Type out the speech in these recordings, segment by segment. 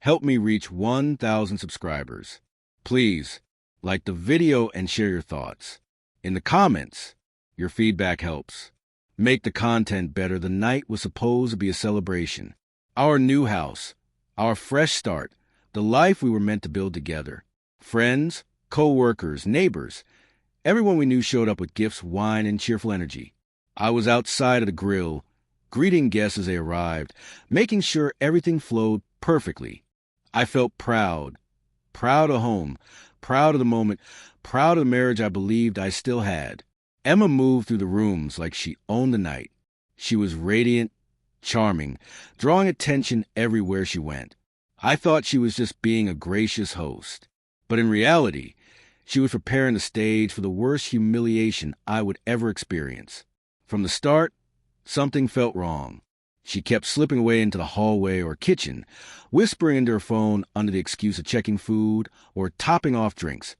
help me reach 1,000 subscribers. Please, like the video and share your thoughts. In the comments, your feedback helps. Make the content better. The night was supposed to be a celebration. Our new house, our fresh start, the life we were meant to build together. Friends, co-workers, neighbors, everyone we knew showed up with gifts, wine, and cheerful energy. I was outside of the grill, greeting guests as they arrived, making sure everything flowed perfectly. I felt proud of home, proud of the moment, proud of the marriage I believed I still had. Emma moved through the rooms like she owned the night. She was radiant, charming, drawing attention everywhere she went. I thought she was just being a gracious host. But in reality, she was preparing the stage for the worst humiliation I would ever experience. From the start, something felt wrong. She kept slipping away into the hallway or kitchen, whispering into her phone under the excuse of checking food or topping off drinks,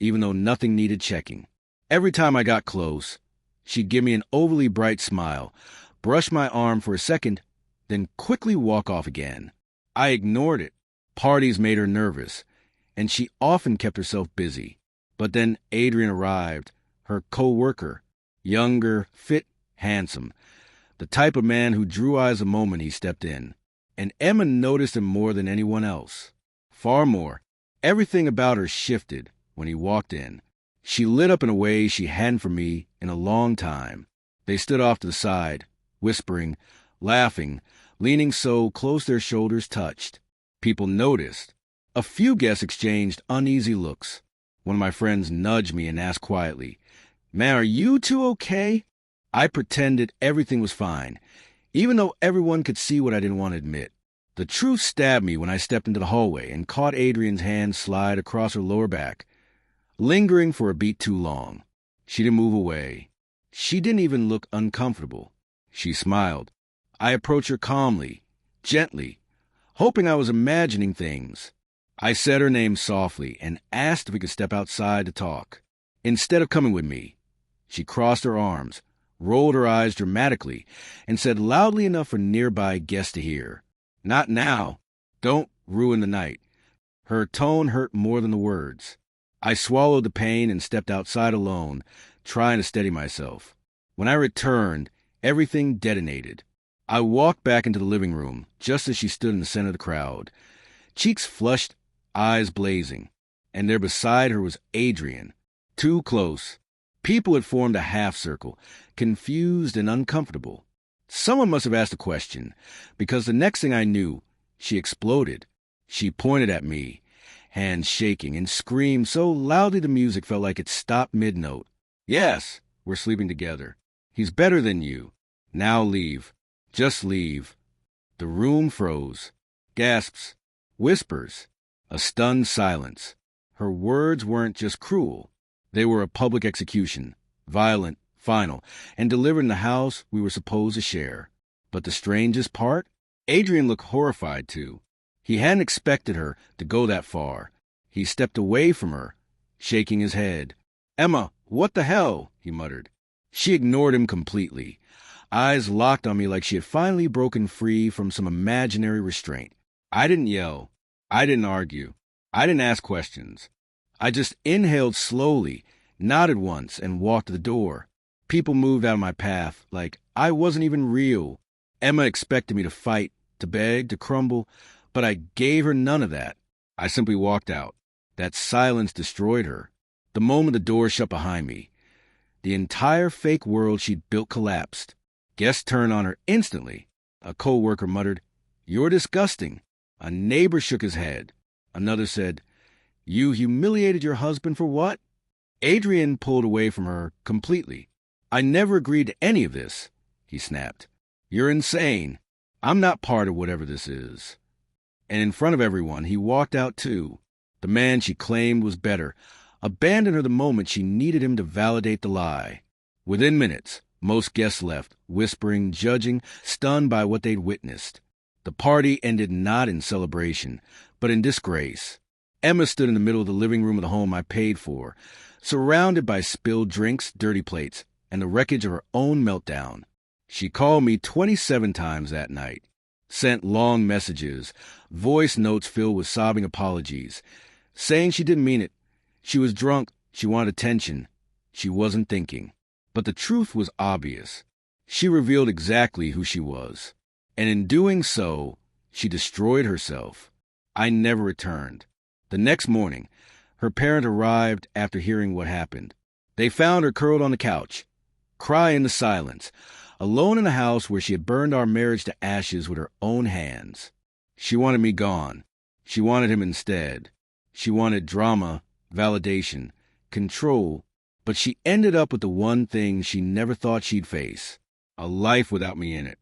even though nothing needed checking. Every time I got close, she'd give me an overly bright smile, brush my arm for a second, then quickly walk off again. I ignored it. Parties made her nervous, and she often kept herself busy. But then Adrian arrived, her co-worker, younger, fit, handsome, the type of man who drew eyes the moment he stepped in. And Emma noticed him more than anyone else. Far more. Everything about her shifted when he walked in. She lit up in a way she hadn't for me in a long time. They stood off to the side, whispering, laughing, leaning so close their shoulders touched. People noticed. A few guests exchanged uneasy looks. One of my friends nudged me and asked quietly, "Man, are you two okay?" I pretended everything was fine, even though everyone could see what I didn't want to admit. The truth stabbed me when I stepped into the hallway and caught Adrian's hand slide across her lower back, lingering for a beat too long. She didn't move away. She didn't even look uncomfortable. She smiled. I approached her calmly, gently, hoping I was imagining things. I said her name softly and asked if we could step outside to talk. Instead of coming with me, she crossed her arms, rolled her eyes dramatically, and said loudly enough for nearby guests to hear, "Not now. Don't ruin the night." Her tone hurt more than the words. I swallowed the pain and stepped outside alone, trying to steady myself. When I returned, everything detonated. I walked back into the living room, just as she stood in the center of the crowd, cheeks flushed, eyes blazing. And there beside her was Adrian, too close. People had formed a half circle, confused and uncomfortable. Someone must have asked a question, because the next thing I knew, she exploded. She pointed at me, hands shaking, and screamed so loudly the music felt like it stopped mid-note. "Yes, we're sleeping together. He's better than you. Now leave. Just leave." The room froze. Gasps. Whispers. A stunned silence. Her words weren't just cruel. They were a public execution, violent, final, and delivered in the house we were supposed to share. But the strangest part? Adrian looked horrified, too. He hadn't expected her to go that far. He stepped away from her, shaking his head. "Emma, what the hell?" he muttered. She ignored him completely, eyes locked on me like she had finally broken free from some imaginary restraint. I didn't yell. I didn't argue. I didn't ask questions. I just inhaled slowly, nodded once, and walked to the door. People moved out of my path like I wasn't even real. Emma expected me to fight, to beg, to crumble, but I gave her none of that. I simply walked out. That silence destroyed her. The moment the door shut behind me, the entire fake world she'd built collapsed. Guests turned on her instantly. A co-worker muttered, "You're disgusting." A neighbor shook his head. Another said, "You humiliated your husband for what?" Adrian pulled away from her completely. "I never agreed to any of this," he snapped. "You're insane. I'm not part of whatever this is." And in front of everyone, he walked out too. The man she claimed was better abandoned her the moment she needed him to validate the lie. Within minutes, most guests left, whispering, judging, stunned by what they'd witnessed. The party ended not in celebration, but in disgrace. Emma stood in the middle of the living room of the home I paid for, surrounded by spilled drinks, dirty plates, and the wreckage of her own meltdown. She called me 27 times that night. Sent long messages, voice notes filled with sobbing apologies, saying she didn't mean it. She was drunk. She wanted attention. She wasn't thinking. But the truth was obvious. She revealed exactly who she was. And in doing so, she destroyed herself. I never returned. The next morning, her parent arrived after hearing what happened. They found her curled on the couch, crying in the silence, alone in a house where she had burned our marriage to ashes with her own hands. She wanted me gone. She wanted him instead. She wanted drama, validation, control, but she ended up with the one thing she never thought she'd face: a life without me in it.